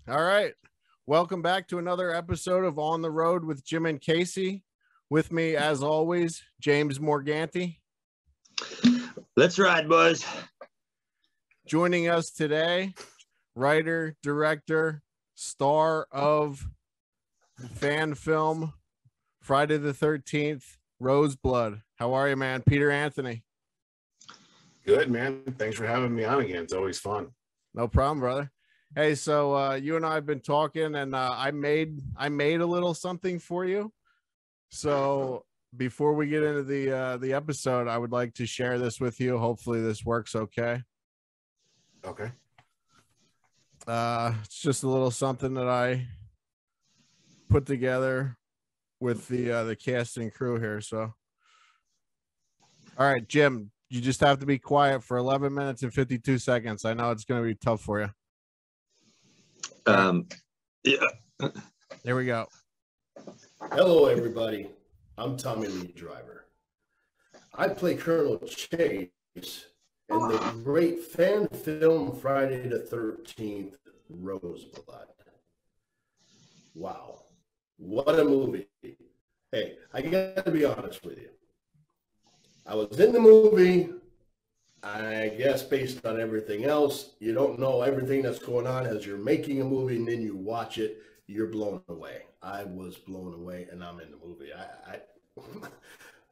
All right. Welcome back to another episode of On the Road with Jim and Casey. With me, as always, James Morganti. Let's ride, boys. Joining us today, writer, director, star of the fan film Friday the 13th, Roseblood. How are you, man? Peter Anthony. Good, man. Thanks for having me on again. It's always fun. No problem, brother. Hey, so you and I have been talking, and I made a little something for you. So before we get into the episode, I would like to share this with you. Hopefully, this works okay. Okay. It's just a little something that I put together with the cast and crew here. So, all right, Jim, you just have to be quiet for 11 minutes and 52 seconds. I know it's going to be tough for you. Yeah. There we go. Hello, everybody. I'm Tommy Lee Driver. I play Colonel Chase in the great fan film Friday the 13th, Roseblood. Wow. What a movie. Hey, I got to be honest with you. I was in the movie. I guess based on everything else, you don't know everything that's going on as you're making a movie, and then you watch it, you're blown away. I was blown away, and I'm in the movie.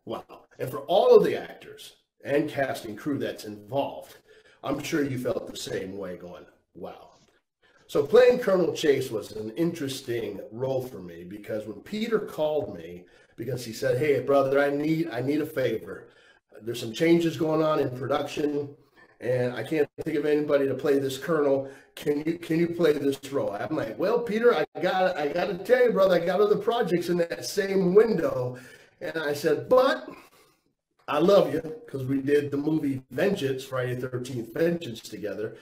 Wow. And for all of the actors and cast and crew that's involved, I'm sure you felt the same way going, wow. So playing Colonel Chase was an interesting role for me because when Peter called me, because he said, hey, brother, I need a favor. There's some changes going on in production, and I can't think of anybody to play this colonel. Can you play this role? I'm like, well, Peter, I got to tell you, brother, I got other projects in that same window. And I said, but I love you, because we did the movie Vengeance, Friday the 13th Vengeance together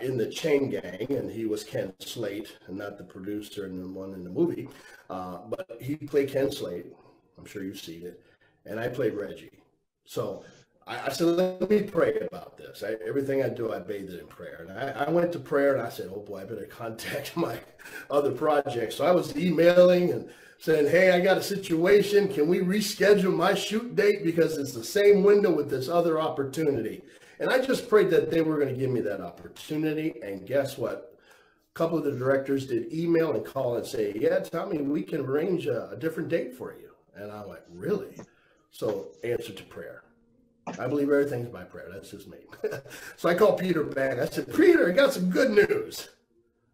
in the Chain Gang, and he was Ken Slate, and not the producer and the one in the movie. But he played Ken Slate. I'm sure you've seen it. And I played Reggie. So I said, let me pray about this. Everything I do, I bathe it in prayer. And I went to prayer, and I said, oh, boy, I better contact my other projects. So I was emailing and saying, hey, I got a situation. Can we reschedule my shoot date because it's the same window with this other opportunity? And I just prayed that they were going to give me that opportunity. And guess what? A couple of the directors did email and call and say, yeah, Tommy, we can arrange a different date for you. And I went, really? So answer to prayer. I believe everything's by prayer. That's just me. So I called Peter back. I said, Peter, I got some good news.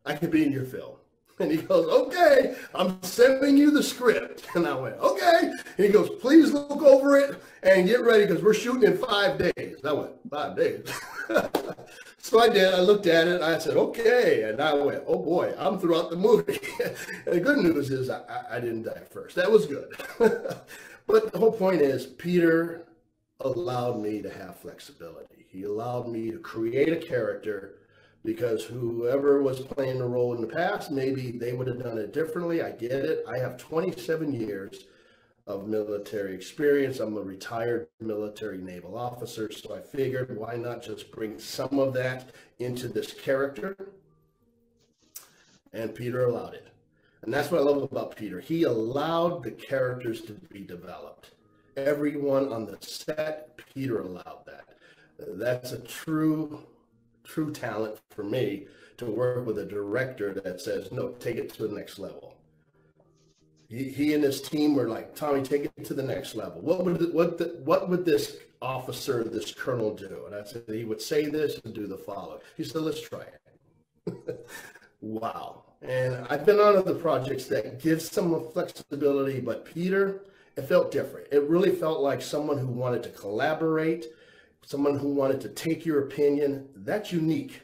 I could be in your film. And he goes, okay, I'm sending you the script. And I went, okay. And he goes, please look over it and get ready because we're shooting in 5 days. I went, 5 days? So I did. I looked at it. I said, okay. And I went, oh, boy, I'm throughout the movie. And the good news is I didn't die first. That was good. But the whole point is Peter allowed me to have flexibility. He allowed me to create a character because whoever was playing the role in the past, maybe they would have done it differently. I get it. I have 27 years of military experience. I'm a retired military naval officer, so I figured why not just bring some of that into this character? And Peter allowed it. And that's what I love about Peter. He allowed the characters to be developed. Everyone on the set, Peter allowed that. That's a true talent for me to work with a director that says, no, take it to the next level. He and his team were like, Tommy, take it to the next level. What would this officer, this colonel do? And I said, he would say this and do the following. He said, let's try it. Wow. And I've been on other projects that give some flexibility, but Peter, it felt different. It really felt like someone who wanted to collaborate, someone who wanted to take your opinion. That's unique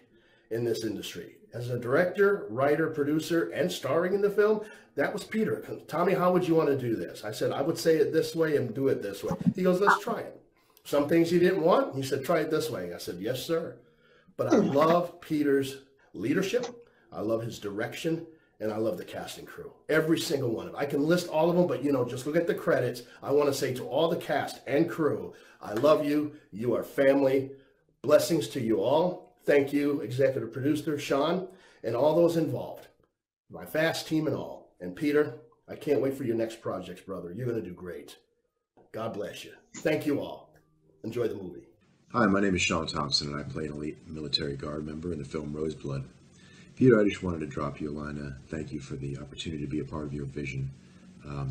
in this industry. As a director, writer, producer, and starring in the film, that was Peter. Tommy, how would you want to do this? I said, I would say it this way and do it this way. He goes, let's try it. Some things he didn't want. He said, try it this way. I said, yes, sir. But I love Peter's leadership. I love his direction, and I love the cast and crew. Every single one of them. I can list all of them, but, just look at the credits. I want to say to all the cast and crew, I love you. You are family. Blessings to you all. Thank you, executive producer Sean, and all those involved. my fast team and all. And Peter, I can't wait for your next projects, brother. You're going to do great. God bless you. Thank you all. Enjoy the movie. Hi, my name is Sean Thompson, and I play an elite military guard member in the film Roseblood. Peter, I just wanted to drop you a line. Thank you for the opportunity to be a part of your vision.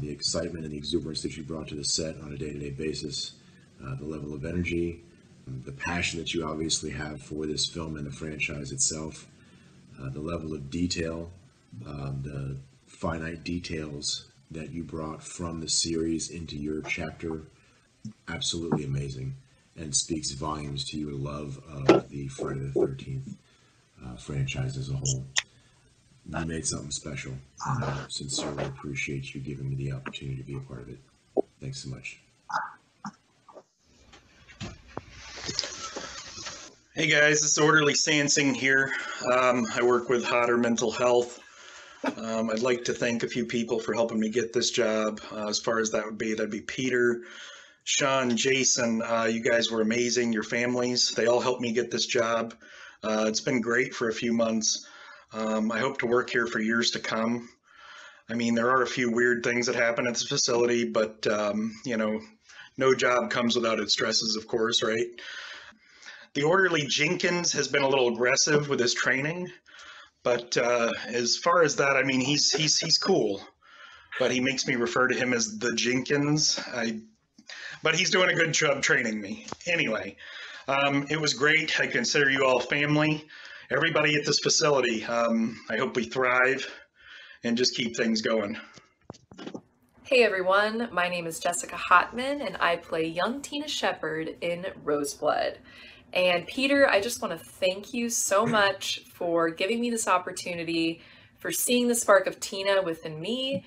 The excitement and the exuberance that you brought to the set on a day-to-day basis, the level of energy, the passion that you obviously have for this film and the franchise itself, the level of detail, the finite details that you brought from the series into your chapter, absolutely amazing, and speaks volumes to your love of the Friday the 13th franchise as a whole. You made something special, and I sincerely appreciate you giving me the opportunity to be a part of it. Thanks so much. Hey guys, it's Orderly Sansing here. I work with Hodder Mental Health. I'd like to thank a few people for helping me get this job. As far as that'd be Peter, Sean, Jason. You guys were amazing. Your families, they all helped me get this job. It's been great for a few months. I hope to work here for years to come. I mean, there are a few weird things that happen at this facility, but you know, no job comes without its stresses, of course, right? The Orderly Jenkins has been a little aggressive with his training, but as far as that, I mean, he's cool, but he makes me refer to him as the Jenkins. But he's doing a good job training me. Anyway, it was great. I consider you all family. Everybody at this facility, I hope we thrive and just keep things going. Hey everyone, my name is Jessica Hotman and I play young Tina Shepard in Roseblood. And Peter, I just want to thank you so much for giving me this opportunity, for seeing the spark of Tina within me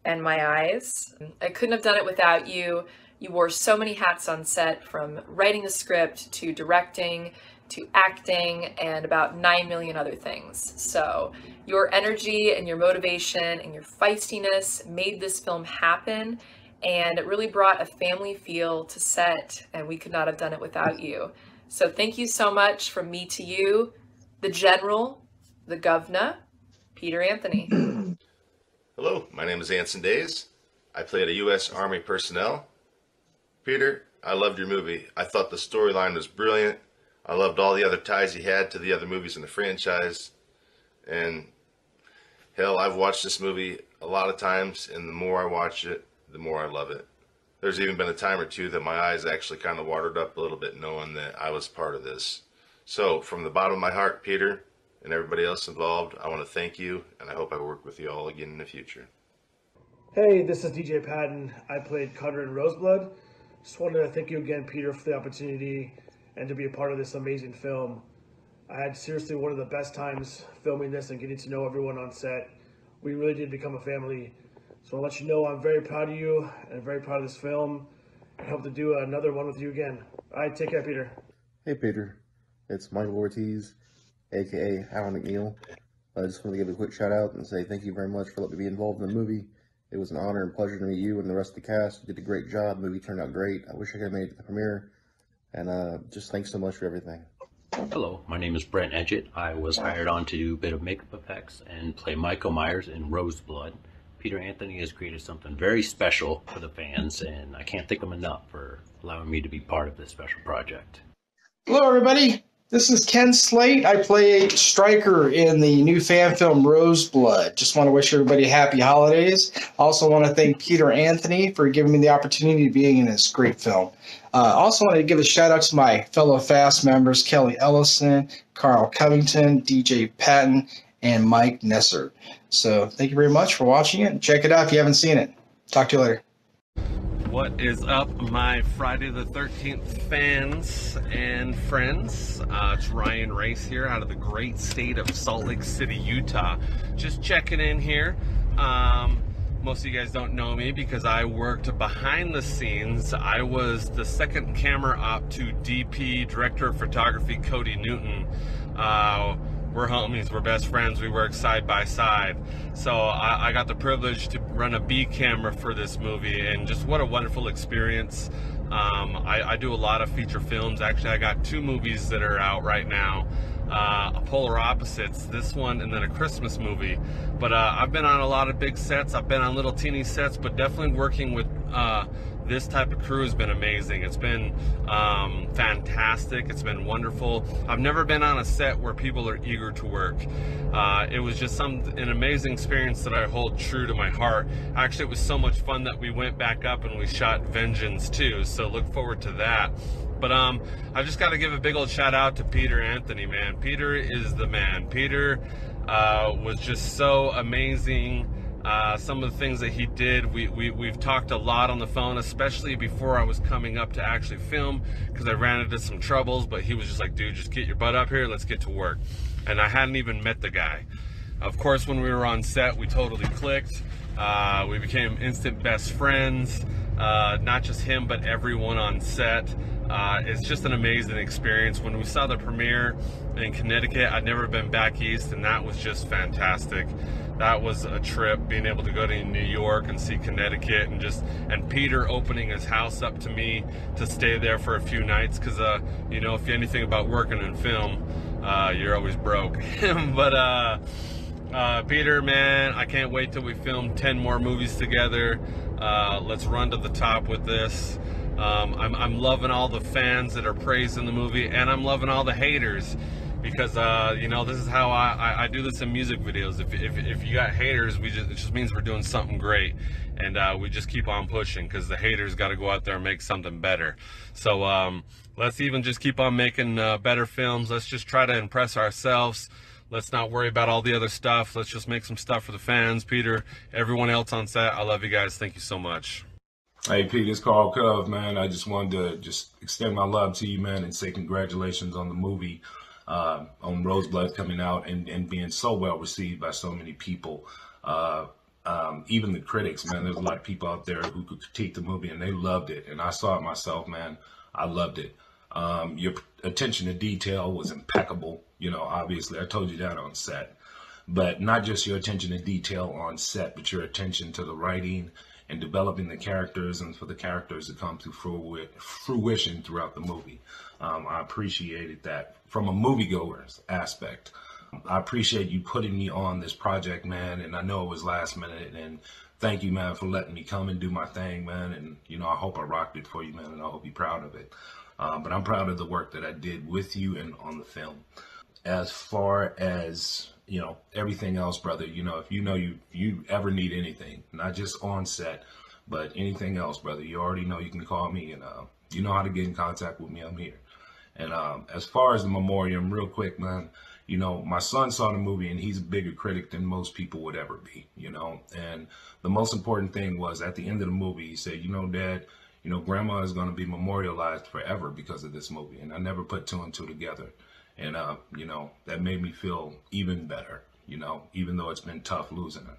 and my eyes. I couldn't have done it without you. You wore so many hats on set, from writing the script to directing to acting and about 9 million other things. So your energy and your motivation and your feistiness made this film happen, and it really brought a family feel to set, and we could not have done it without you. So thank you so much from me to you, the General, the Governor, Peter Anthony. Hello, my name is Anson Days. I played a U.S. Army personnel. Peter, I loved your movie. I thought the storyline was brilliant. I loved all the other ties he had to the other movies in the franchise. And hell, I've watched this movie a lot of times, and the more I watch it, the more I love it. There's even been a time or two that my eyes actually kind of watered up a little bit knowing that I was part of this. So from the bottom of my heart, Peter, and everybody else involved, I want to thank you, and I hope I work with you all again in the future. Hey, this is DJ Patton. I played Cutter in Roseblood. Just wanted to thank you again, Peter, for the opportunity and to be a part of this amazing film. I had seriously one of the best times filming this and getting to know everyone on set. We really did become a family. So I'll let you know I'm very proud of you and very proud of this film. I hope to do another one with you again. All right, take care, Peter. Hey, Peter. It's Michael Ortiz, a.k.a. Alan McNeil. I just want to give a quick shout out and say thank you very much for letting me be involved in the movie. It was an honor and pleasure to meet you and the rest of the cast. You did a great job. The movie turned out great. I wish I could have made it to the premiere. And just thanks so much for everything. Hello, my name is Brent Edgett. I was hired on to do a bit of makeup effects and play Michael Myers in Roseblood. Peter Anthony has created something very special for the fans, and I can't thank him enough for allowing me to be part of this special project. Hello, everybody. This is Ken Slate. I play Stryker in the new fan film Roseblood. Just want to wish everybody happy holidays. Also want to thank Peter Anthony for giving me the opportunity to be in this great film. Also want to give a shout out to my fellow FAST members, Kelly Ellison, Carl Covington, DJ Patton, and Mike Nessert. So thank you very much for watching it. Check it out if you haven't seen it. Talk to you later. What is up, my Friday the 13th fans and friends? It's Ryan Race here out of the great state of Salt Lake City, Utah. Just checking in here. Most of you guys don't know me because I worked behind the scenes. I was the second camera op to DP, Director of Photography, Cody Newton. We're homies, we're best friends, we work side by side. So I got the privilege to run a B camera for this movie, and just what a wonderful experience. I do a lot of feature films. Actually, I got 2 movies that are out right now. polar opposites, this one and then a Christmas movie. But I've been on a lot of big sets. I've been on little teeny sets, but definitely working with this type of crew has been amazing. It's been fantastic. It's been wonderful. I've never been on a set where people are eager to work. It was just an amazing experience that I hold true to my heart. Actually, it was so much fun that we went back up and we shot Vengeance too, so look forward to that. But I just got to give a big old shout out to Peter Anthony, man. Peter is the man. Peter was just so amazing. Some of the things that he did, we've talked a lot on the phone, especially before I was coming up to actually film, because I ran into some troubles, but he was just like, dude, just get your butt up here, let's get to work. And I hadn't even met the guy. Of course, when we were on set, we totally clicked. We became instant best friends. Not just him, but everyone on set. It's just an amazing experience. When we saw the premiere in Connecticut, I'd never been back east, and that was just fantastic. That was a trip, being able to go to New York and see Connecticut, and Peter opening his house up to me to stay there for a few nights, because you know, if you know anything about working in film, you're always broke. But Peter, man, I can't wait till we film 10 more movies together. Let's run to the top with this. I'm loving all the fans that are praising the movie, and I'm loving all the haters, because you know, this is how I do this in music videos. If you got haters, it just means we're doing something great, and we just keep on pushing, because the haters got to go out there and make something better. So let's even just keep on making better films. Let's just try to impress ourselves. Let's not worry about all the other stuff. Let's just make some stuff for the fans. Peter, everyone else on set, I love you guys. Thank you so much. Hey, Pete, it's Carl Cove, man. I just wanted to just extend my love to you, man, and say congratulations on the movie, on Roseblood coming out and being so well received by so many people. Even the critics, man, there's a lot of people out there who could critique the movie, and they loved it. And I saw it myself, man. I loved it. Your attention to detail was impeccable. You know, obviously, I told you that on set. But not just your attention to detail on set, but your attention to the writing and developing the characters, and for the characters to come to fruition throughout the movie. I appreciated that from a moviegoer's aspect. I appreciate you putting me on this project, man, and I know it was last minute, and thank you, man, for letting me come and do my thing, man, and, you know, I hope I rocked it for you, man, and I hope you're proud of it. But I'm proud of the work that I did with you and on the film. As far as, you know, everything else, brother, you know, if you ever need anything, not just on set, but anything else, brother, you already know you can call me, and you know how to get in contact with me. I'm here. And as far as the memoriam, real quick, man, you know, my son saw the movie, and he's a bigger critic than most people would ever be, you know. And the most important thing was, at the end of the movie, he said, you know, Dad, you know, Grandma is going to be memorialized forever because of this movie. And I never put two and two together. And, you know, that made me feel even better, you know, even though it's been tough losing her.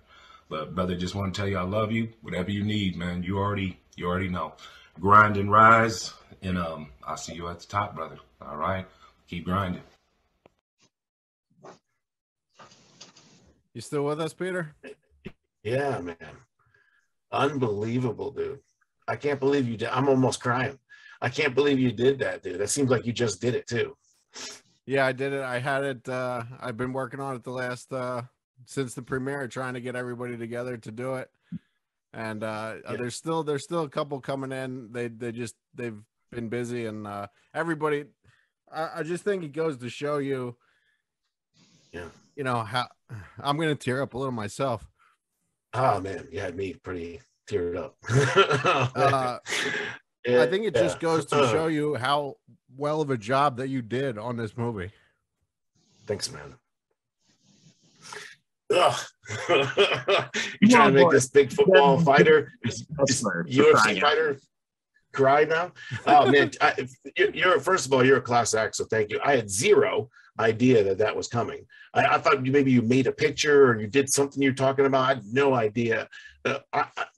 But, brother, just want to tell you I love you. Whatever you need, man, you already know. Grind and rise, and I'll see you at the top, brother. All right? Keep grinding. You still with us, Peter? Yeah, man. Unbelievable, dude. I can't believe you did. I'm almost crying. I can't believe you did that, dude. That seems like you just did it, too. Yeah, I did it. I had it. I've been working on it the last since the premiere, trying to get everybody together to do it. And there's still a couple coming in. They've been busy, and everybody. I just think it goes to show you. Yeah. You know how I'm going to tear up a little myself. Oh man, you had me pretty teared up. I think it just goes to show you how well of a job that you did on this movie. Thanks, man. You trying to make this big football fighter, UFC fighter, cry now? Oh man, you're first of all, you're a class act, so thank you. I had zero idea that was coming. I thought maybe you made a picture or you did something you're talking about. I had no idea.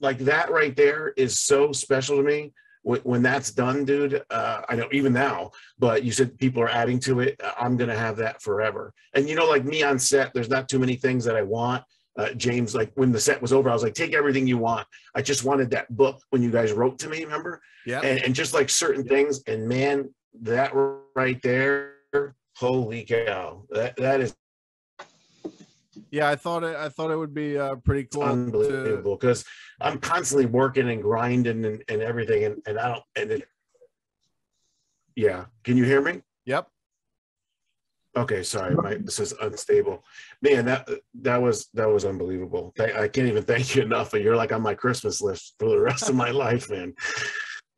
Like that right there is so special to me. When that's done, dude, I know even now, but you said people are adding to it. I'm going to have that forever. And, you know, like me on set, there's not too many things that I want. James, like when the set was over, I was like, take everything you want. I just wanted that book when you guys wrote to me, remember? Yeah. And just like certain things. And man, that right there holy cow, that is Yeah, I thought it would be pretty cool. Unbelievable, because I'm constantly working and grinding and everything, and I don't, yeah. Can you hear me? Yep. Okay, sorry, this is unstable. Man, that was unbelievable. I can't even thank you enough. You're like on my Christmas list for the rest of my life, man.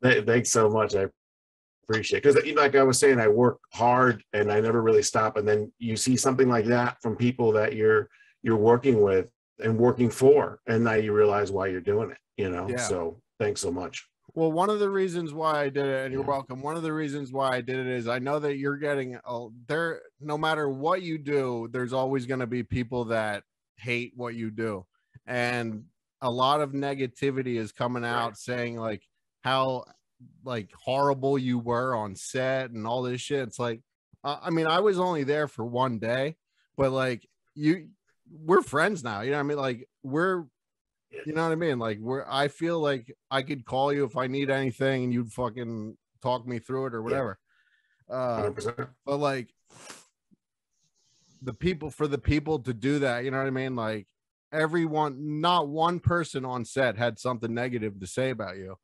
Thanks so much. I appreciate it. Because like I was saying, I work hard and I never really stop. And then you see something like that from people that you're working with and working for, and now you realize why you're doing it. Yeah. So thanks so much. Well, one of the reasons why I did it, and you're welcome. One of the reasons why I did it is I know that you're getting there. No matter what you do, there's always going to be people that hate what you do, and a lot of negativity is coming out saying like how like horrible you were on set and all this shit. It's like, I mean, I was only there for one day, but like we're friends now. You know what I mean? Like you know what I mean? Like I feel like I could call you if I need anything and you'd fucking talk me through it or whatever. 100%. But like the people to do that, you know what I mean? Like everyone, not one person on set had something negative to say about you.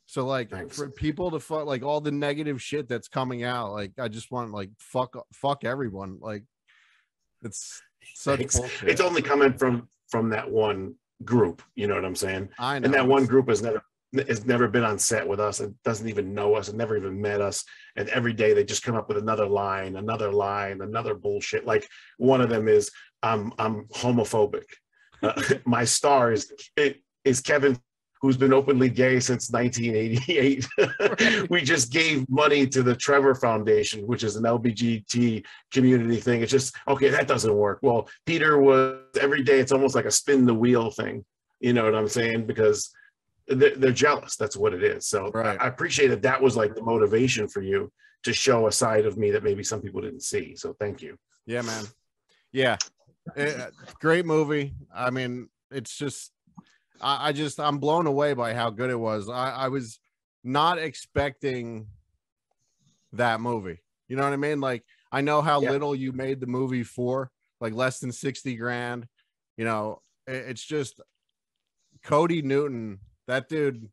So like for people to fuck like all the negative shit that's coming out, like I just want like fuck everyone. Like it's such bullshit. It's only coming from that one group, you know what I'm saying? I know. And that one group has never been on set with us and doesn't even know us and never even met us, and every day they just come up with another line, another bullshit. Like one of them is I'm homophobic. My star is Kevin, who's been openly gay since 1988. We just gave money to the Trevor Foundation, which is an LGBT community thing. It's just, okay, that doesn't work. Well, Peter was every day, it's almost like a spin the wheel thing. You know what I'm saying? Because they're jealous. That's what it is. So I appreciate that was like the motivation for you to show a side of me that maybe some people didn't see. So thank you. Yeah, man. Yeah. Great movie. I mean, it's just, I'm blown away by how good it was. I was not expecting that movie. You know what I mean? Like, I know how little you made the movie for, like less than 60 grand. You know, it's just Cody Newton, that dude,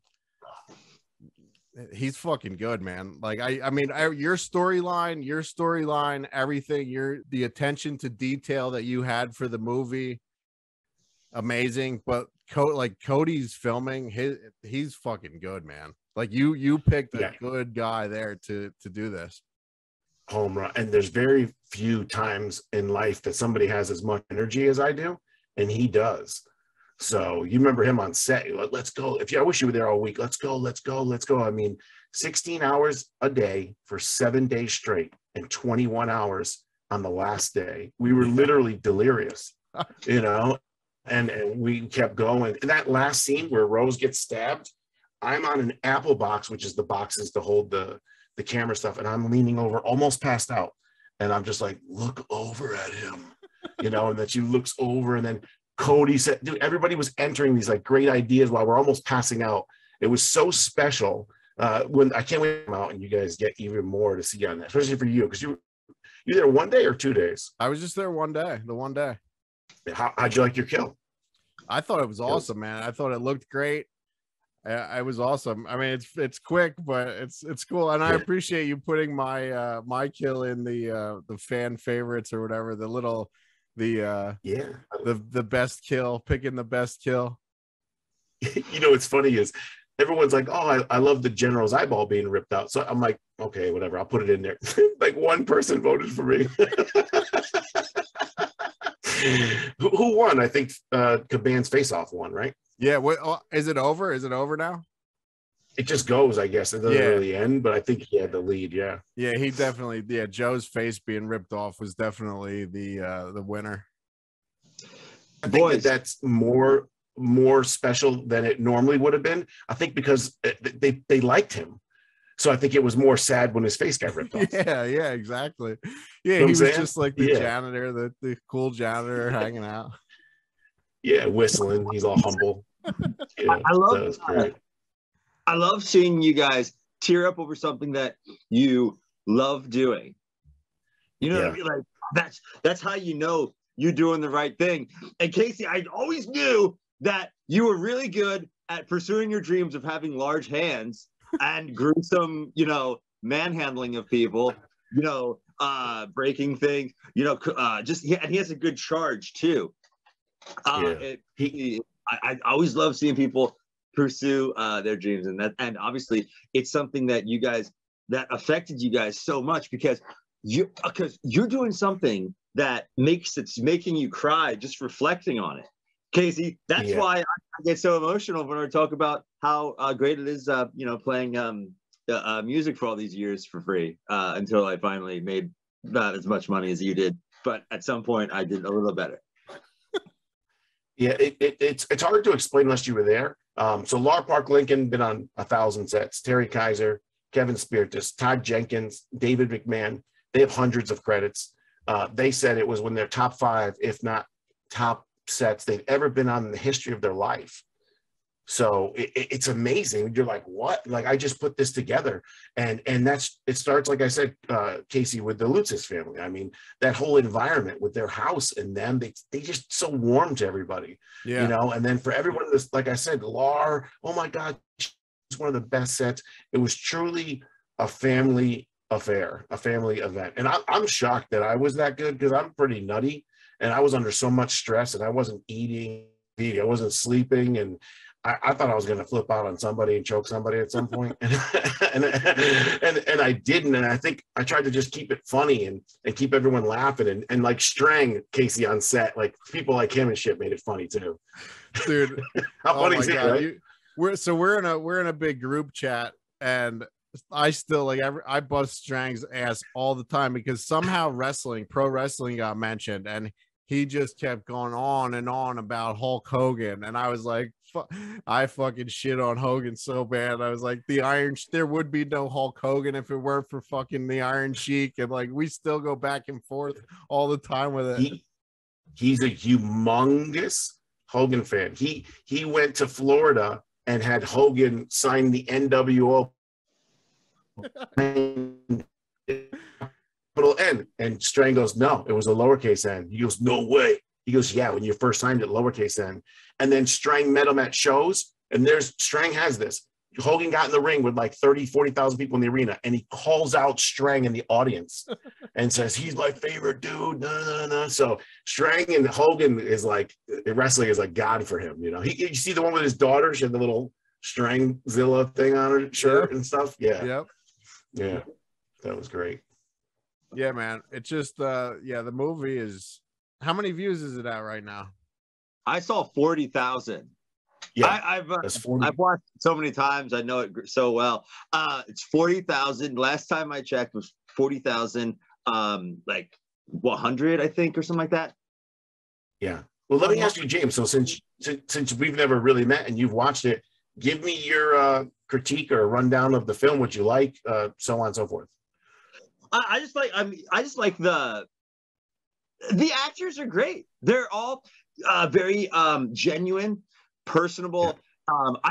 he's fucking good, man. Like, I mean, your storyline, everything, the attention to detail that you had for the movie, amazing. But Cody's filming, he's fucking good, man. Like you picked a good guy there to do this. Home run. And there's very few times in life that somebody has as much energy as I do, and he does. So you remember him on set. Like, let's go. I wish you were there all week. Let's go. I mean, 16 hours a day for 7 days straight and 21 hours on the last day. We were literally delirious, you know. And we kept going. And that last scene where Rose gets stabbed, I'm on an Apple box, which is the boxes to hold the camera stuff, and I'm leaning over, almost passed out. And I'm just like, look over at him, you know, and then she looks over, and then Cody said, dude, everybody was entering these like great ideas while we're almost passing out. It was so special. When I can't wait to come out and you guys get even more to see on that, especially for you, because you there 1 day or 2 days? I was just there one day, the one day. How'd you like your kill? I thought it was awesome, man. I thought it looked great. It was awesome. I mean, it's quick, but it's cool, and I appreciate you putting my my kill in the fan favorites or whatever. The best kill, picking the best kill. You know, what's funny is everyone's like, oh, I love the general's eyeball being ripped out. So I'm like, okay, whatever, I'll put it in there. Like one person voted for me. Who won? I think Caban's face-off won, right? Yeah. What is it over? Is it over now? It just goes, I guess. It doesn't really end, but I think he had the lead. Yeah. Yeah, he definitely. Yeah, Joe's face being ripped off was definitely the winner. I think that's more special than it normally would have been. I think because they liked him. So I think it was more sad when his face got ripped off. Yeah, exactly. Yeah, he was just like the janitor, the cool janitor hanging out. Yeah, whistling. He's all humble. Yeah, I love seeing you guys tear up over something that you love doing. You know what I mean? Like that's how you know you're doing the right thing. And Casey, I always knew that you were really good at pursuing your dreams of having large hands and gruesome, manhandling of people, breaking things, and he has a good charge too. I always love seeing people pursue their dreams, and obviously it's something that that affected you guys so much because you're doing something that it's making you cry just reflecting on it. Casey, that's why I get so emotional when I talk about how great it is, playing music for all these years for free until I finally made not as much money as you did. But at some point, I did a little better. Yeah, it's hard to explain unless you were there. So Laura Park Lincoln been on 1,000 sets. Terry Kaiser, Kevin Spiritus, Todd Jenkins, David McMahon. They have hundreds of credits. They said it was one of their top 5, if not top sets they've ever been on in the history of their life. So it's amazing. You're like, what? Like, I just put this together. And it starts, like I said, Casey, with the Lutz's family. I mean, that whole environment with their house and them, they just so warm to everybody, and then for everyone, this, like I said, Lar, oh my God, it's one of the best sets. It was truly a family affair, a family event. And I'm shocked that I was that good because I'm pretty nutty and I was under so much stress and I wasn't eating, I wasn't sleeping, and I thought I was going to flip out on somebody and choke somebody at some point. and I didn't. And I think I tried to just keep it funny and keep everyone laughing and like Strang Casey on set, like people like him and shit made it funny too. Dude, how funny is it, right? We're in a big group chat, and I still I bust Strang's ass all the time because somehow pro wrestling got mentioned, and he just kept going on and on about Hulk Hogan. And I was like, I fucking shit on Hogan so bad. I was like, there would be no Hulk Hogan if it weren't for fucking the Iron Sheik. And like, we still go back and forth all the time with it. He's a humongous Hogan fan. He went to Florida and had Hogan sign the NWO N, and Strang goes, no, it was a lowercase n. He goes, no way. He goes, yeah, when you first signed it, lowercase n. And then Strang met him at shows, and Strang has this. Hogan got in the ring with like 30, 40,000 people in the arena, and he calls out Strang in the audience and says, he's my favorite dude. No. So Strang and Hogan is like, wrestling is like God for him. You see the one with his daughter, she had the little Strangzilla thing on her shirt and stuff. Yeah. Yeah. That was great. Yeah, man. It's just the movie is, how many views is it at right now? I saw 40,000. Yeah, I've watched it so many times. I know it so well. It's 40,000. Last time I checked was 40,000. Like 100, I think, or something like that. Yeah. Well, let me ask you, James. So since we've never really met and you've watched it, give me your critique or a rundown of the film, what you like, so on and so forth. I just like the actors are great. They're all very genuine, personable.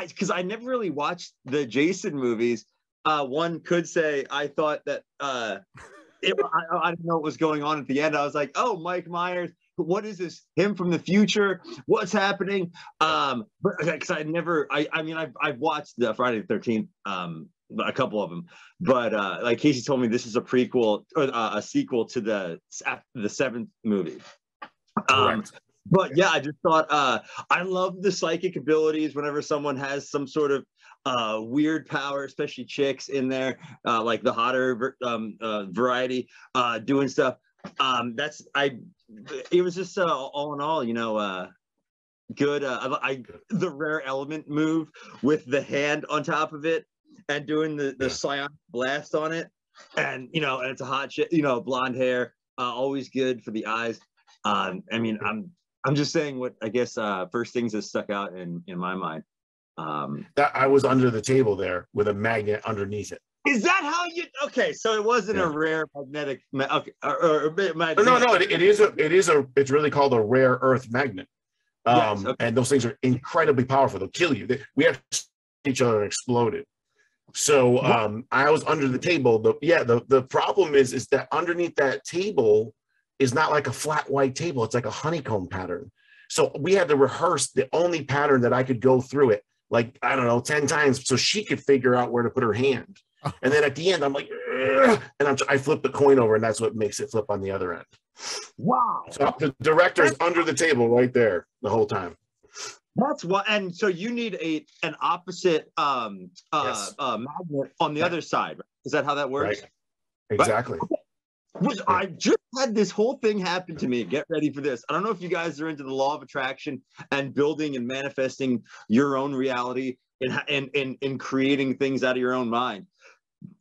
Because I never really watched the Jason movies. One could say I thought that I didn't know what was going on at the end. I was like, oh, Mike Myers, what is this? Him from the future? What's happening? But because I've watched the Friday the 13th. A couple of them, but like Casey told me, this is a prequel or a sequel to the 7th movie. But yeah, I just thought I love the psychic abilities whenever someone has some sort of weird power, especially chicks in there, like the hotter variety doing stuff. It was just all in all, good. The rare element move with the hand on top of it. And doing the psionic blast on it, and and it's a hot shit, blonde hair, always good for the eyes. I'm just saying what I guess first things that stuck out in my mind. That I was under the table there with a magnet underneath it. Is that how you? Okay, so it wasn't a rare magnetic. Or magnetic. No. It's really called a rare earth magnet. And those things are incredibly powerful. They'll kill you. We have each other exploded. So I was under the table. The problem is that underneath that table is not like a flat white table. It's like a honeycomb pattern. So we had to rehearse the only pattern that I could go through it, like, I don't know, 10 times so she could figure out where to put her hand. And then at the end, I'm like, ugh, and I flip the coin over, and that's what makes it flip on the other end. Wow. So the director's under the table right there the whole time. That's what, and so you need an opposite magnet on the other side. Is that how that works? Right. Exactly. Right? I just had this whole thing happen to me. Get ready for this. I don't know if you guys are into the law of attraction and building and manifesting your own reality and creating things out of your own mind.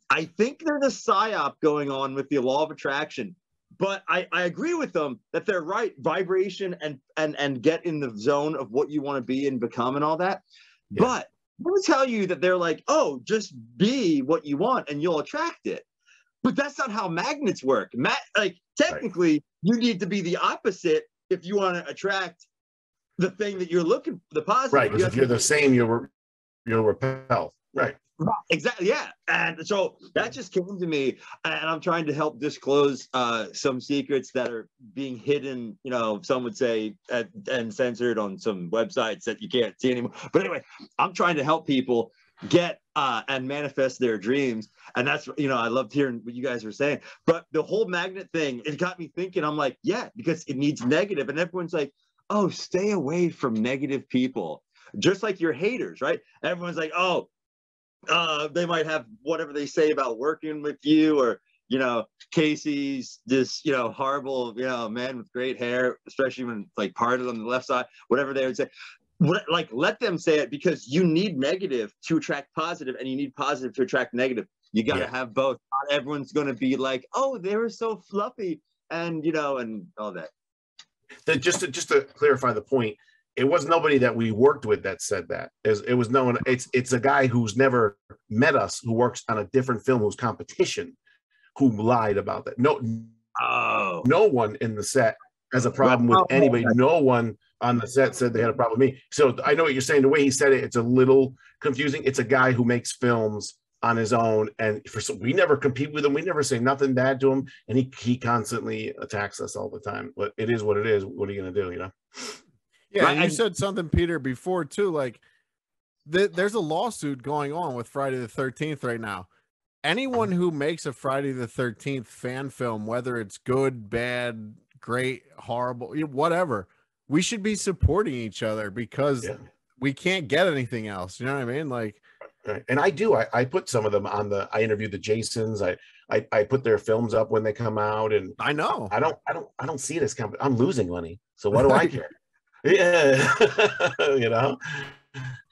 I think there's a psyop going on with the law of attraction. But I agree with them that they're right. Vibration and get in the zone of what you want to be and become and all that. Yeah. But let me tell you that they're like, oh, just be what you want and you'll attract it. But that's not how magnets work. Technically, you need to be the opposite if you want to attract the thing that you're looking for, the positive. Right, because if you're the same, you'll repel. Right. Exactly. Yeah. And so that just came to me, and I'm trying to help disclose some secrets that are being hidden, some would say, and censored on some websites that you can't see anymore. But anyway, I'm trying to help people get and manifest their dreams. And that's, I loved hearing what you guys were saying. But the whole magnet thing, it got me thinking. I'm like, yeah, because it needs negative. And everyone's like, oh, stay away from negative people. Just like your haters, right? Everyone's like, oh, they might have whatever they say about working with you, or Casey's this horrible man with great hair, especially when like parted on the left side, whatever they would say. Let them say it, because you need negative to attract positive, and you need positive to attract negative. You got to have both. Not everyone's going to be like, oh, they were so fluffy, and and all that. Just to clarify the point, it was nobody that we worked with that said that. It was no one. It's a guy who's never met us, who works on a different film, who's competition, who lied about that. No one in the set has a problem with anybody. No one on the set said they had a problem with me. So I know what you're saying. The way he said it, it's a little confusing. It's a guy who makes films on his own, and we never compete with him. We never say nothing bad to him, and he constantly attacks us all the time. But it is what it is. What are you going to do? Yeah, right. You said something, Peter, before too. Like, there's a lawsuit going on with Friday the 13th right now. Anyone who makes a Friday the 13th fan film, whether it's good, bad, great, horrible, whatever, we should be supporting each other, because we can't get anything else. You know what I mean? Like, and I do. I put some of them on I interviewed the Jasons. I put their films up when they come out, and I know I don't see it as company. I'm losing money, so what do I care? Yeah,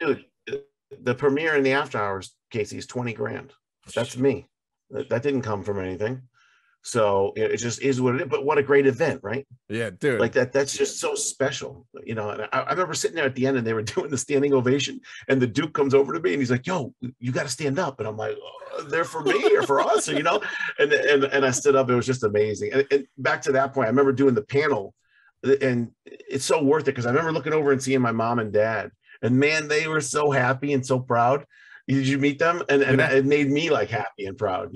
dude, the premiere and the after hours, Casey, is $20,000. That's me. That didn't come from anything. So it just is what it is. But what a great event, right? Yeah, dude. Like that's just so special, And I remember sitting there at the end, and they were doing the standing ovation, and the Duke comes over to me, and he's like, "Yo, you got to stand up." And I'm like, oh, "They're for me or for us?" And I stood up. It was just amazing. And back to that point, I remember doing the panel. And it's so worth it, because I remember looking over and seeing my mom and dad, and man, they were so happy and so proud. Did you meet them? And it made me like happy and proud,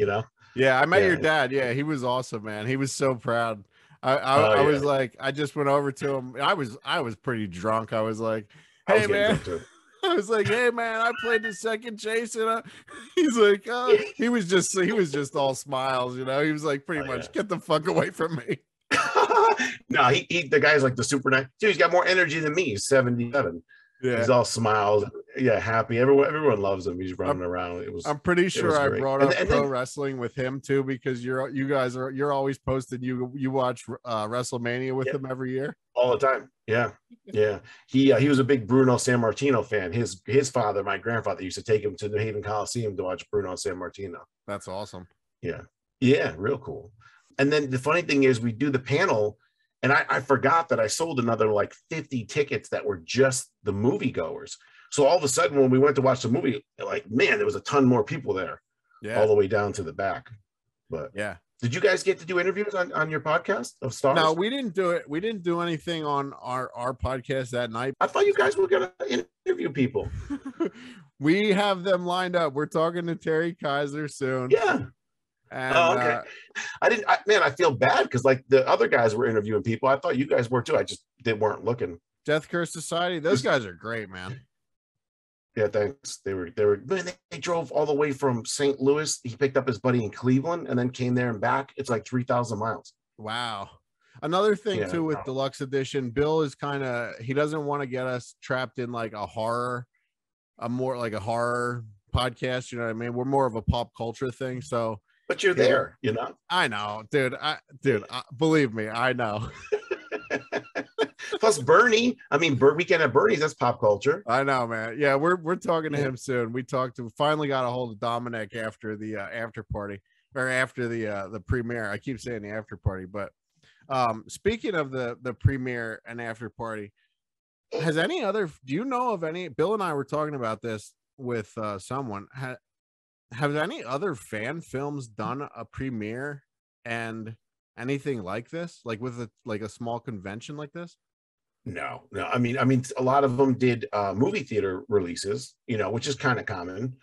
Yeah, I met your dad. Yeah, he was awesome, man. He was so proud. I was like, I just went over to him. I was pretty drunk. I was like, hey, man. I was like, hey, man, I played the second Jason. He's like, he was just all smiles, He was like, pretty much, get the fuck away from me. No, the guy's like the super nice. Dude, he's got more energy than me. He's 77. Yeah, he's all smiles. Yeah, happy. Everyone loves him. He's running around. I'm pretty sure I brought up pro wrestling with him too, because you're always posted. You watch WrestleMania with him every year. All the time. Yeah. He was a big Bruno Sammartino fan. His father, my grandfather, used to take him to the Haven Coliseum to watch Bruno Sammartino. That's awesome. Yeah, real cool. And then the funny thing is, we do the panel, and I forgot that I sold another like 50 tickets that were just the moviegoers. So all of a sudden, when we went to watch the movie, like, man, there was a ton more people there, all the way down to the back. But did you guys get to do interviews on your podcast of stars? No, we didn't do it. We didn't do anything on our podcast that night. I thought you guys were going to interview people. We have them lined up. We're talking to Terry Kaiser soon. Yeah. And, okay. I feel bad because like the other guys were interviewing people. I thought you guys were too. They weren't looking. Death Curse Society. Those guys are great, man. Yeah, thanks. Man, they drove all the way from St. Louis. He picked up his buddy in Cleveland and then came there and back. It's like 3,000 miles. Wow. Another thing too with Deluxe Edition, Bill is he doesn't want to get us trapped in like more like a horror podcast. You know what I mean? We're more of a pop culture thing. So, but you're there, you know? I know, dude. Believe me, I know. Plus Bernie, Weekend at Bernie's, that's pop culture. I know, man. Yeah, we're talking to him soon. We finally got a hold of Dominic after the after party, or after the premiere. I keep saying the after party, but speaking of the premiere and after party, do you know of any? Bill and I were talking about this with someone. Have any other fan films done a premiere and anything like this, like with a small convention like this? No. I mean, a lot of them did movie theater releases, which is kind of common.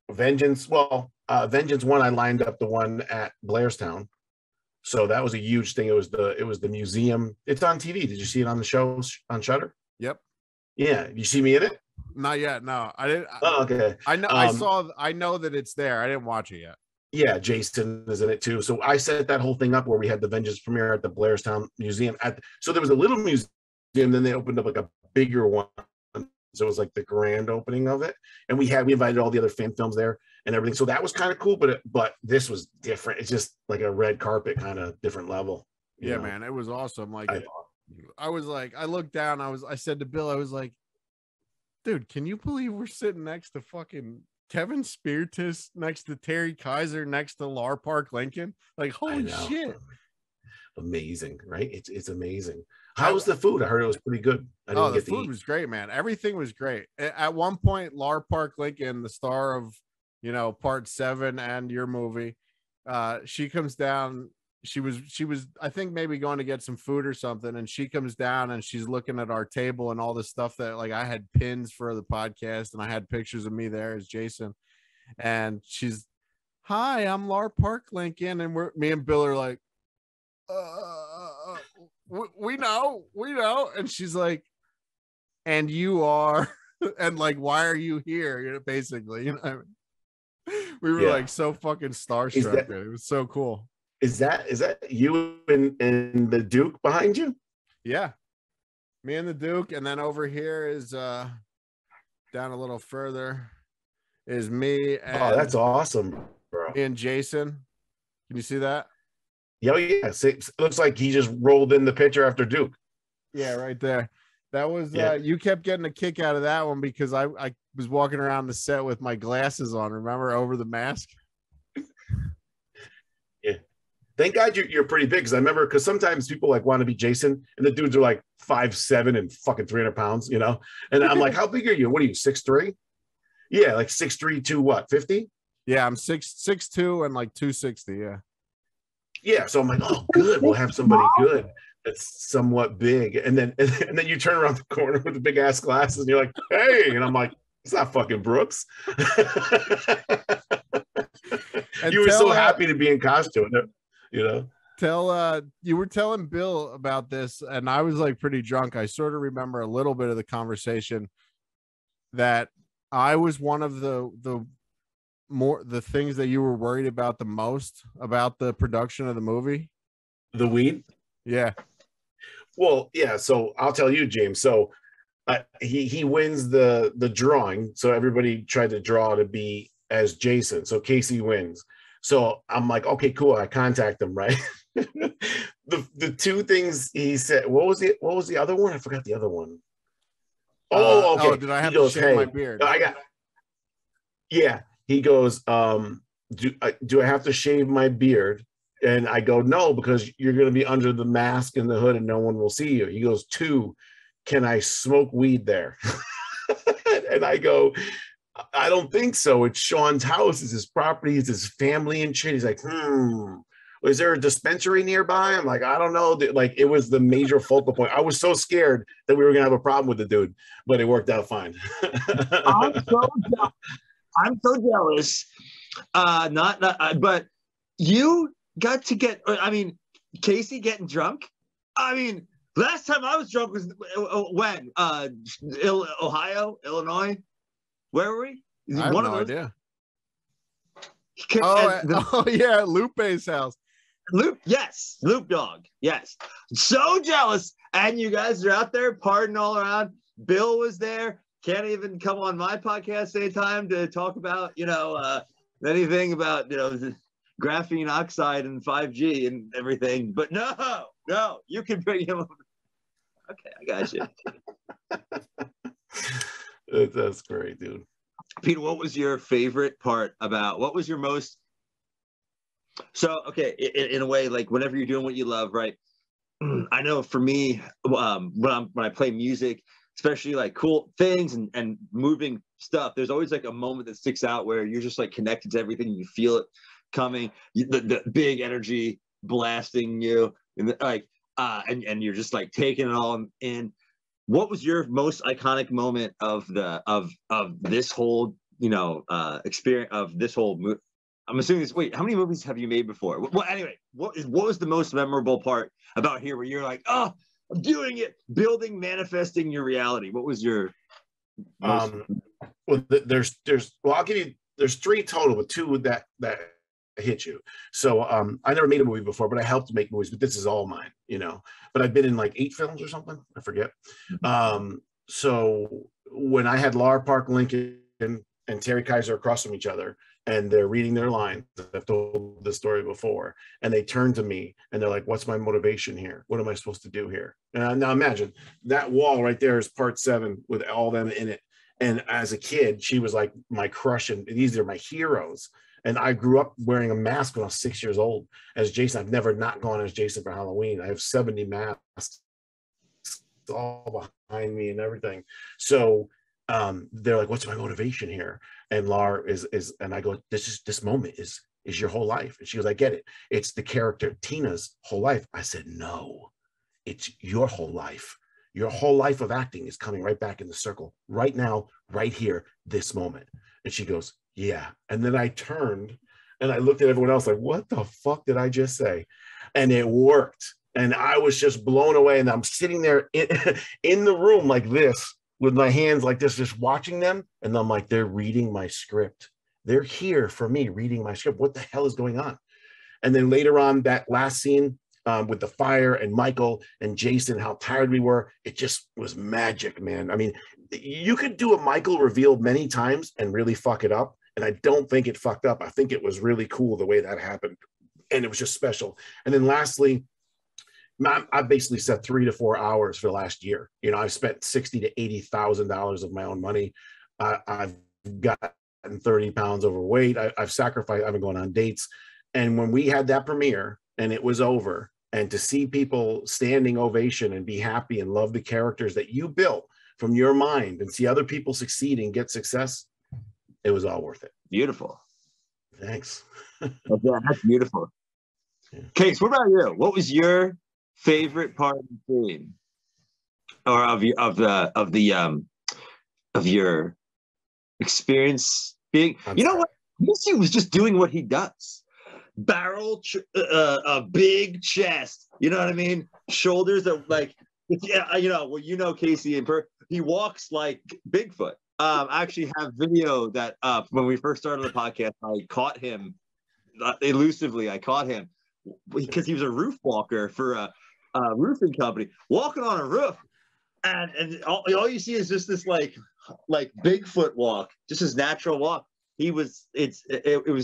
Vengeance 1, I lined up the one at Blairstown, so that was a huge thing. It was the museum. It's on TV. Did you see it on the show on Shudder? Yep. Yeah. You see me in it? Not yet. No, I didn't. Oh, okay. I know. I know that it's there. I didn't watch it yet. Yeah, Jason is in it too. So I set that whole thing up where we had the Vengeance premiere at the Blairstown Museum. So there was a little museum, then they opened up like a bigger one. So it was like the grand opening of it, and we invited all the other fan films there and everything. So that was kind of cool, but this was different. It's just like a red carpet kind of different level. Yeah, man, it was awesome. Like I was like, I looked down. I said to Bill, I was like, dude, can you believe we're sitting next to fucking Kevin Speartis, next to Terry Kaiser, next to Lar Park Lincoln? Like, holy shit. Amazing, right? It's amazing. How was the food? I heard it was pretty good. The food was great, man. Everything was great. At one point, Lar Park Lincoln, the star of, part 7 and your movie, she comes down. She was, I think maybe going to get some food or something. And she comes down and she's looking at our table and all the stuff that like I had pins for the podcast and I had pictures of me there as Jason. And she's, hi, I'm Lar Park Lincoln. And me and Bill are like, we know. And she's like, and you are, and like, why are you here? Basically, what I mean? We were like so fucking starstruck. It was so cool. Is that you and the Duke behind you? Yeah, me and the Duke, and then over here is down a little further is me. And that's awesome, bro. Me and Jason. Can you see that? Yeah, it looks like he just rolled in the picture after Duke. Yeah, right there. That was you kept getting a kick out of that one because I was walking around the set with my glasses on. Remember, over the mask. Thank God you're pretty big, because I remember, because sometimes people like want to be Jason and the dudes are like 5'7" and fucking 300 pounds, and I'm like, how big are you? What are you, 6'3"? Yeah, like 6'3" to what, 50? Yeah, I'm 6'2" and like 260. Yeah, so I'm like, oh, good, we'll have somebody good that's somewhat big, and then you turn around the corner with the big ass glasses and you're like, hey, and I'm like, it's not fucking Brooks. You were so happy to be in costume. You were telling Bill about this, and I was like pretty drunk. I sort of remember a little bit of the conversation that I was one of the things that you were worried about the most about the production of the movie. The weed? Yeah. Well, yeah. So I'll tell you, James. So he wins the drawing. So everybody tried to draw to be as Jason. So Casey wins. So I'm like, okay, cool. I contact him, right? the two things he said. What was the other one? I forgot the other one. Oh, okay. Did I have to shave my beard? Yeah. He goes, do I have to shave my beard? And I go, no, because you're going to be under the mask and the hood and no one will see you. He goes, 2, can I smoke weed there? And I go, I don't think so. It's Sean's house. It's his property. It's his family and shit. He's like, is there a dispensary nearby? I'm like, I don't know. Like, it was the major focal point. I was so scared that we were gonna have a problem with the dude, but it worked out fine. I'm so jealous. But you got to get. I mean, Casey getting drunk. I mean, last time I was drunk was when Ohio, Illinois. Where were we? I have no idea. Oh yeah, Lupe's house. Loop, yes, Loop Dog, yes. So jealous, and you guys are out there partying all around. Bill was there. Can't even come on my podcast anytime to talk about anything about graphene oxide and 5G and everything. But no, you can bring him over. Okay, I got you. That's great, dude. Peter, what was your favorite part about? What was your most? So, okay, in a way, like whenever you're doing what you love, right? I know for me, when I play music, especially like cool things and moving stuff, there's always like a moment that sticks out where you're just like connected to everything. You feel it coming, the big energy blasting you, and and you're just like taking it all in. What was your most iconic moment of this whole experience of this whole movie? I'm assuming wait, how many movies have you made before? Well, anyway, what was the most memorable part about here where you're like, oh, I'm doing it, building, manifesting your reality? What was your most... Well, I'll give you, there's 3 total, but 2 that hit you. So I never made a movie before, but I helped make movies, but this is all mine, but I've been in like 8 films or something, I forget. So when I had Laura Park Lincoln and Terry Kaiser across from each other, and they're reading their lines, I've told this story before, and they turn to me and they're like, what's my motivation here? What am I supposed to do here? Now imagine that wall right there is part 7 with all them in it. And as a kid, she was like my crush, and these are my heroes. And I grew up wearing a mask when I was 6 years old as Jason. I've never not gone as Jason for Halloween. I have 70 masks all behind me and everything. So they're like, what's my motivation here? And Laura is and I go, this moment is your whole life. And she goes, I get it. It's the character Tina's whole life. I said, no, it's your whole life. Your whole life of acting is coming right back in the circle right now, right here, this moment. And she goes, yeah. And then I turned and I looked at everyone else like, what the fuck did I just say? And it worked. And I was just blown away. And I'm sitting there in the room like this with my hands like this, just watching them. And I'm like, they're reading my script. They're here for me reading my script. What the hell is going on? And then later on, that last scene with the fire and Michael and Jason, how tired we were, it just was magic, man. I mean, you could do a Michael reveal many times and really fuck it up. And I don't think it fucked up. I think it was really cool the way that happened. And it was just special. And then lastly, I basically set 3 to 4 hours for the last year. I've spent $60,000 to $80,000 of my own money. I've gotten 30 pounds overweight. I've sacrificed. I've been going on dates. And when we had that premiere and it was over, and to see people standing ovation and be happy and love the characters that you built from your mind and see other people succeed and get success, it was all worth it. Beautiful. Thanks. Yeah, that's beautiful. Case, what about you? What was your favorite part of the scene, or of your experience being? You know what? He was just doing what he does. Barrel, a big chest. You know what I mean? Shoulders that like, yeah, Casey he walks like Bigfoot. I actually have video that when we first started the podcast, I caught him elusively. I caught him because he was a roof walker for a roofing company, walking on a roof, and all you see is just this like Bigfoot walk, just his natural walk. It was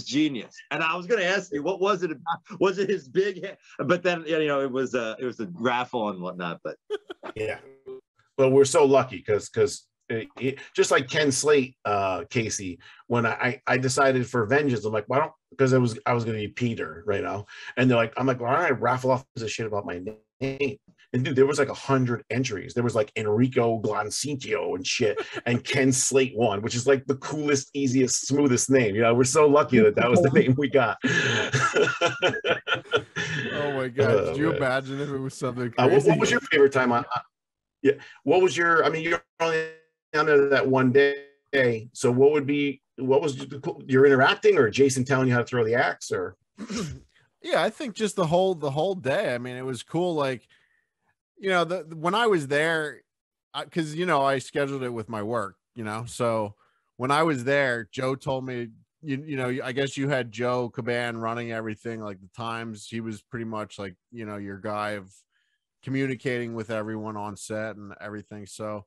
genius. And I was going to ask you, what was it about? Was it his big head? But then it was a raffle and whatnot. But yeah, but we're so lucky because just like Ken Slate, Casey, when I decided for Vengeance, I'm like, why don't, because I was going to be Peter right now, and they're like, I'm like, why don't I raffle off this shit about my name? And dude, there was like 100 entries. There was like Enrico Glancitio and shit, and Ken Slate won, which is like the coolest, easiest, smoothest name. We're so lucky that was the name we got. Oh my god! Did you imagine if it was something crazy? What was your favorite time on? Yeah. What was your? I mean, you're only on there that one day. So what was you're interacting, or Jason telling you how to throw the axe, or? Yeah, I think just the whole day. I mean, it was cool. Like, when I was there, because I scheduled it with my work. So when I was there, Joe told me, I guess you had Joe Caban running everything, like the times. He was pretty much like, your guy of communicating with everyone on set and everything. So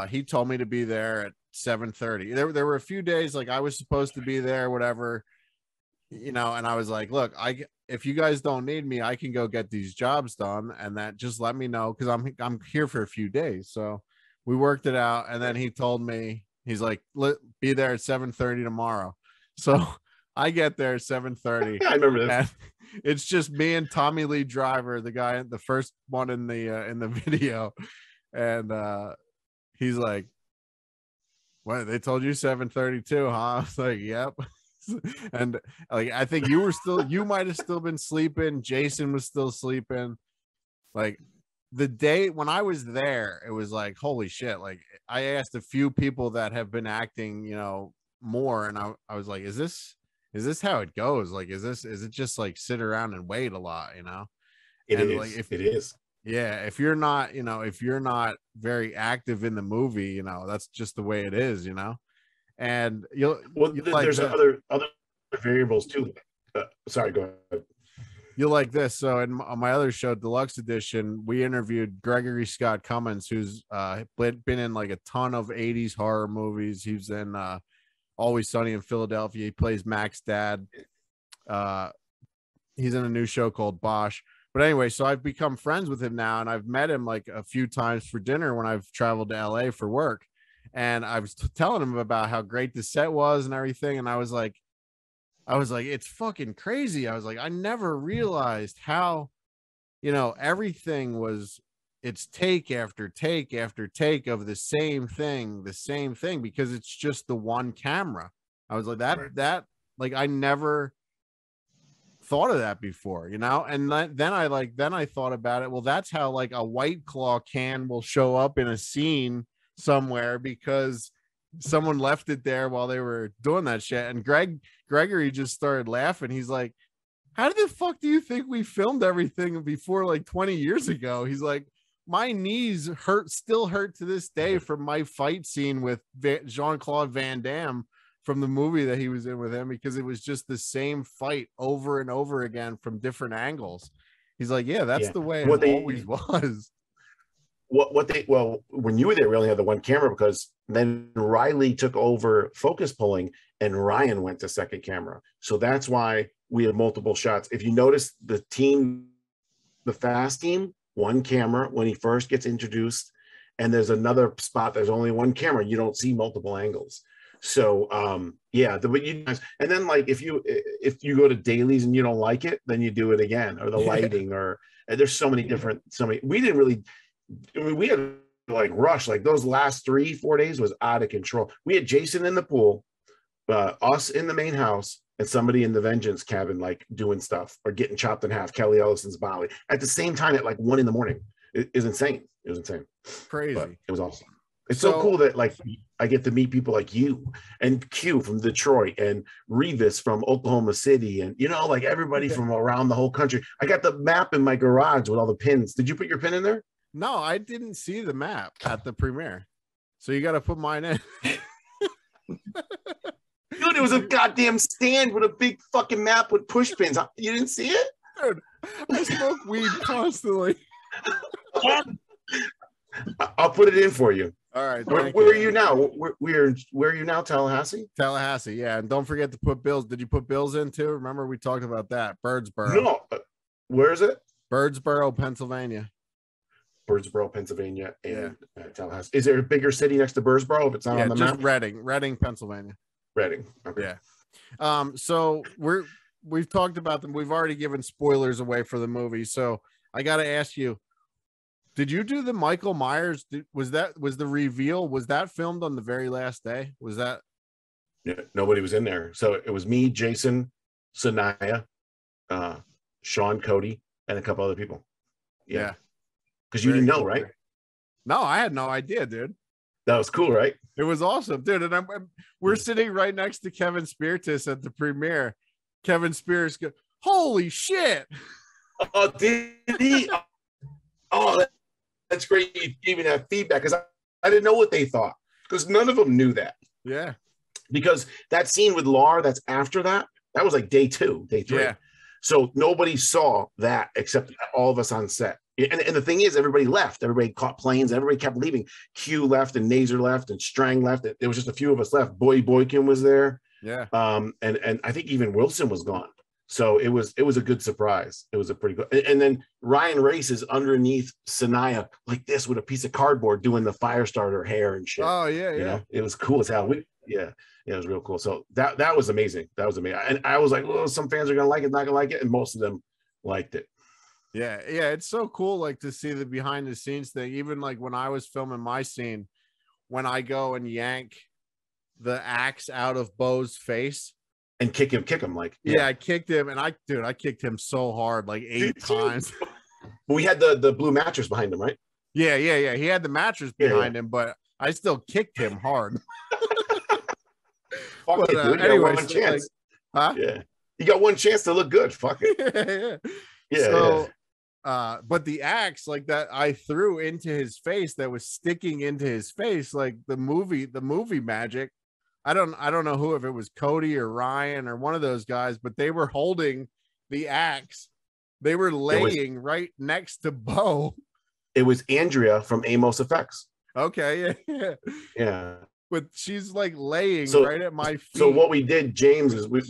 he told me to be there at 7:30. There were a few days like I was supposed to be there, whatever, and I was like, look, if you guys don't need me, I can go get these jobs done, and that just let me know, because I'm here for a few days. So we worked it out, and then he told me, he's like, be there at 7:30 tomorrow. So I get there at 7:30. I remember that. It's just me and Tommy Lee Driver, the first one in the video, and he's like, "What? They told you 7:32, huh?" I was like, "Yep." And like, I think you might have still been sleeping. Jason was still sleeping. Like, the day when I was there, it was like, holy shit. Like, I asked a few people that have been acting, more, and I was like, is this how it goes? Like, is it just like sit around and wait a lot, It and is. like, It is. Yeah, if you're not very active in the movie, that's just the way it is, and you'll there's other variables too. Sorry, go ahead. You'll like this. So on my other show, Deluxe Edition, we interviewed Gregory Scott Cummins, who's been in like a ton of 80s horror movies. He's in Always Sunny in Philadelphia. He plays Mac's dad. He's in a new show called Bosch. But anyway, so I've become friends with him now, and I've met him like a few times for dinner when I've traveled to LA for work. And I was telling him about how great the set was and everything. And I was like, it's fucking crazy. I was like, I never realized how, everything was, it's take after take after take of the same thing, because it's just the one camera. I was like, that like, I never thought of that before, and then I thought about it. Well, that's how like a White Claw can will show up in a scene somewhere because someone left it there while they were doing that shit. And Gregory just started laughing. He's like, how the fuck do you think we filmed everything before like 20 years ago? He's like, my knees still hurt to this day from my fight scene with Jean-Claude Van Damme from the movie that he was in with him, because it was just the same fight over and over again from different angles. He's like, yeah, that's the way it always was. When you were there, we only had the one camera, because then Riley took over focus pulling and Ryan went to second camera. So that's why we had multiple shots. If you notice, the fast team, one camera when he first gets introduced, and there's another spot, there's only one camera. You don't see multiple angles. So and then like if you go to dailies and you don't like it, then you do it again, or the lighting, or there's so many we didn't really, we had like rush, like those last 3-4 days was out of control. We had Jason in the pool, us in the main house, and somebody in the Vengeance cabin like doing stuff or getting chopped in half, Kelly Ellison's body at the same time at like 1 a.m. It was insane. Crazy. But it was awesome. It's so cool that like I get to meet people like you and Q from Detroit and Revis from Oklahoma City, and like everybody from around the whole country. I got the map in my garage with all the pins. Did you put your pin in there? No, I didn't see the map at the premiere, so you got to put mine in. Dude, it was a goddamn stand with a big fucking map with push pins. You didn't see it? Dude, I smoke weed constantly. I'll put it in for you. All right. Where are you now? Where are you now? Tallahassee? Tallahassee, yeah. And don't forget to put bills. Did you put bills in too? Remember we talked about that. Birdsboro. No. Where is it? Birdsboro, Pennsylvania. Birdsboro, Pennsylvania, and Tallahassee. Is there a bigger city next to Birdsboro if it's not on the map? Reading, Pennsylvania. Reading. Okay. Yeah. So we've talked about them. We've already given spoilers away for the movie. So I got to ask you, did you do the Michael Myers? Was the reveal? Was that filmed on the very last day? Was that? Yeah, nobody was in there. So it was me, Jason, Sanaya, Sean Cody, and a couple other people. Yeah. Because you Very didn't know, cool, right? man. No, I had no idea, dude. That was cool, right? It was awesome, dude. And we're sitting right next to Kevin Spiritus at the premiere. Kevin Spears goes, "Holy shit!" Oh, did he? Oh, that's great. You gave me that feedback because I didn't know what they thought because none of them knew that. Yeah. Because that scene with Lar, that's after that was like day 2, day 3. Yeah. So nobody saw that except all of us on set. And the thing is, everybody left. Everybody caught planes. Everybody kept leaving. Q left and Naser left and Strang left. There was just a few of us left. Boy Boykin was there. Yeah. And I think even Wilson was gone. So it was a good surprise. It was a pretty good. And then Ryan Race is underneath Sanaya like this with a piece of cardboard doing the fire starter hair and shit. Oh yeah, You yeah. know, it was cool as hell. Yeah, it was real cool. So that was amazing. That was amazing. And I was like, well, some fans are gonna like it, not gonna like it, and most of them liked it. Yeah, yeah, it's so cool, like to see the behind the scenes thing. Even like when I was filming my scene, when I go and yank the axe out of Bo's face and kick him, like I kicked him, and I kicked him so hard, like 8 times. But we had the blue mattress behind him, right? Yeah. He had the mattress behind him, but I still kicked him hard. Fuck But, it, dude. You anyways, got one chance. Huh? Yeah, you got one chance to look good. Fuck it. Yeah. So, but the axe like that I threw into his face that was sticking into his face, like the movie magic. I don't know who, if it was Cody or Ryan or one of those guys, but they were holding the axe. They were laying right next to Bo. It was Andrea from Amos Effects. Okay, Yeah. But she's like laying So- right at my feet. So what we did, James, is we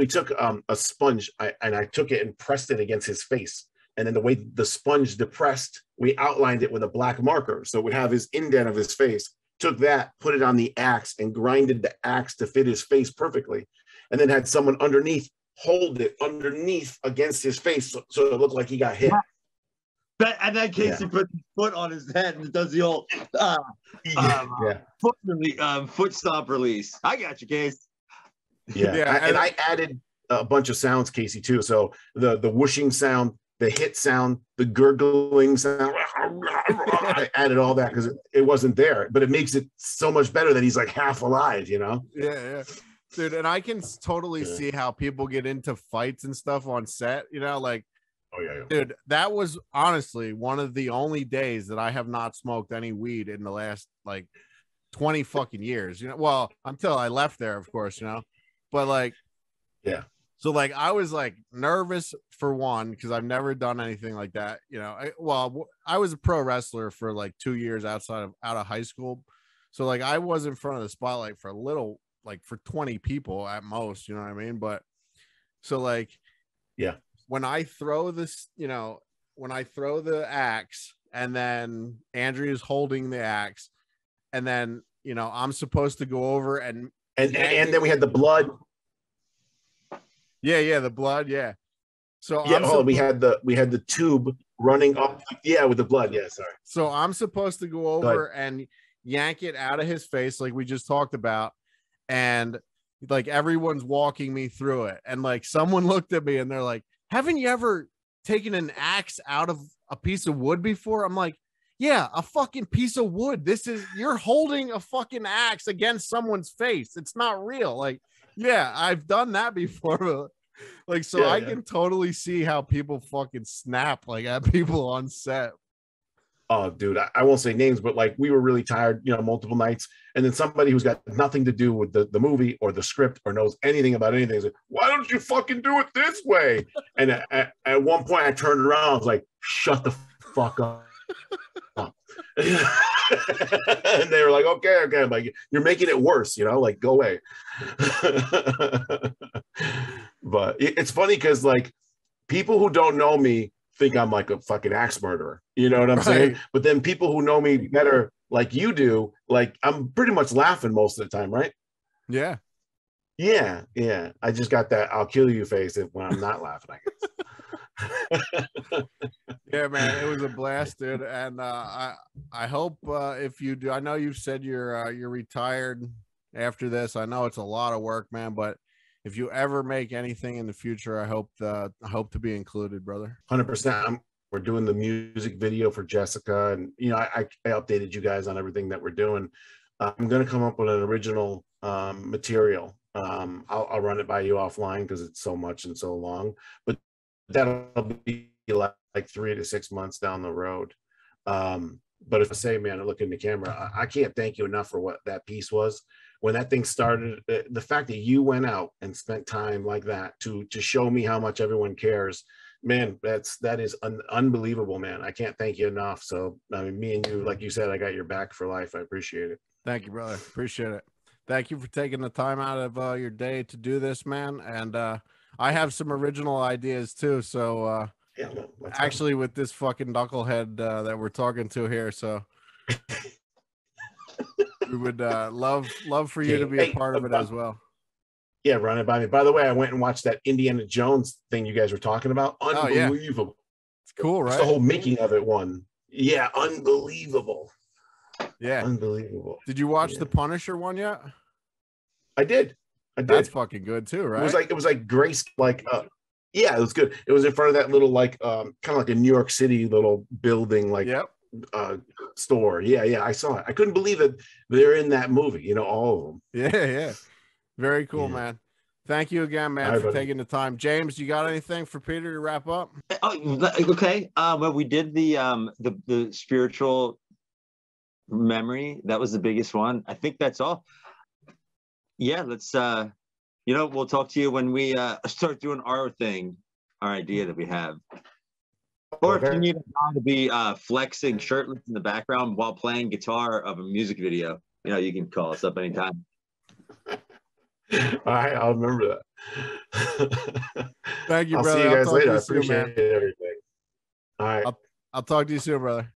took a sponge and I took it and pressed it against his face. And then the way the sponge depressed, we outlined it with a black marker. So it would have his indent of his face. Took that, put it on the axe, and grinded the axe to fit his face perfectly. And then had someone underneath hold it underneath against his face so it looked like he got hit. And then Casey puts his foot on his head and does the old foot stomp release. I got you, Case. And I added a bunch of sounds, Casey, too. So the whooshing sound, the hit sound, the gurgling sound. I added all that because it wasn't there, but it makes it so much better that he's like half alive, you know? Yeah. Dude, and I can totally see how people get into fights and stuff on set, you know, like, oh yeah. Dude, that was honestly one of the only days that I have not smoked any weed in the last like 20 fucking years, you know, well, until I left there, of course, you know, but like, yeah. So like, I was like nervous for one, because I've never done anything like that, you know. I was a pro wrestler for like 2 years out of high school, so like I was in front of the spotlight for a little, like for 20 people at most, you know what I mean? But so like, yeah, when I throw this, you know, when I throw the axe and then Andrea's holding the axe, and then, you know, I'm supposed to go over and then we had the blood. Yeah, the blood, yeah. So we had the tube running up, with the blood. Yeah, sorry. So I'm supposed to go over and yank it out of his face, like we just talked about, and like everyone's walking me through it, and like someone looked at me and they're like, "Haven't you ever taken an axe out of a piece of wood before?" I'm like, "Yeah, a fucking piece of wood. You're holding a fucking axe against someone's face. It's not real." Like, yeah, I've done that before. But like, so I can totally see how people fucking snap like at people on set. Oh, dude, I won't say names, but like we were really tired, you know, multiple nights. And then somebody who's got nothing to do with the movie or the script or knows anything about anything is like, "Why don't you fucking do it this way?" And at one point I turned around, I was like, "Shut the fuck up." And they were like, okay. I'm like, "You're making it worse, you know, like go away." But it's funny because like people who don't know me think I'm like a fucking axe murderer. You know what I'm saying? But then people who know me better, like you do, like I'm pretty much laughing most of the time, right? Yeah. Yeah. I just got that "I'll kill you" face when I'm not laughing, I guess. Yeah, man, it was a blast, dude. And I hope if you do, I know you've said you're retired after this. I know it's a lot of work, man, but if you ever make anything in the future, I hope to be included, brother. 100%. We're doing the music video for Jessica, and I updated you guys on everything that we're doing. I'm going to come up with an original material. I'll run it by you offline because it's so much and so long, but that'll be like 3 to 6 months down the road. But if I say, man, I look in the camera, I can't thank you enough for what that piece was. When that thing started, the fact that you went out and spent time like that to show me how much everyone cares, man, that is unbelievable, man. I can't thank you enough. So, I mean, me and you, like you said, I got your back for life. I appreciate it. Thank you, brother. Appreciate it. Thank you for taking the time out of your day to do this, man. And I have some original ideas too. So yeah, actually with this fucking knucklehead that we're talking to here. So we would love for you to be a part of it as well. Yeah, run it by me. By the way, I went and watched that Indiana Jones thing you guys were talking about. Unbelievable. Oh, yeah. It's cool, right? It's the whole making of it one. Yeah, unbelievable. Yeah. Unbelievable. Did you watch the Punisher one yet? I did. That's fucking good too, right? It was like Grace, yeah, it was good. It was in front of that little kind of like a New York City little building, store. Yeah, I saw it. I couldn't believe it. They're in that movie, all of them. Yeah. Very cool, man. Thank you again, man, for taking the time. James, you got anything for Peter to wrap up? Oh, okay. Well, we did the spiritual memory. That was the biggest one. I think that's all. Yeah, let's we'll talk to you when we start doing our thing, our idea that we have. Or if you need a guy to be flexing shirtless in the background while playing guitar of a music video, you can call us up anytime. All right, I'll remember that. Thank you, I'll brother. see you guys later. I appreciate appreciate everything. All right. I'll talk to you soon, brother.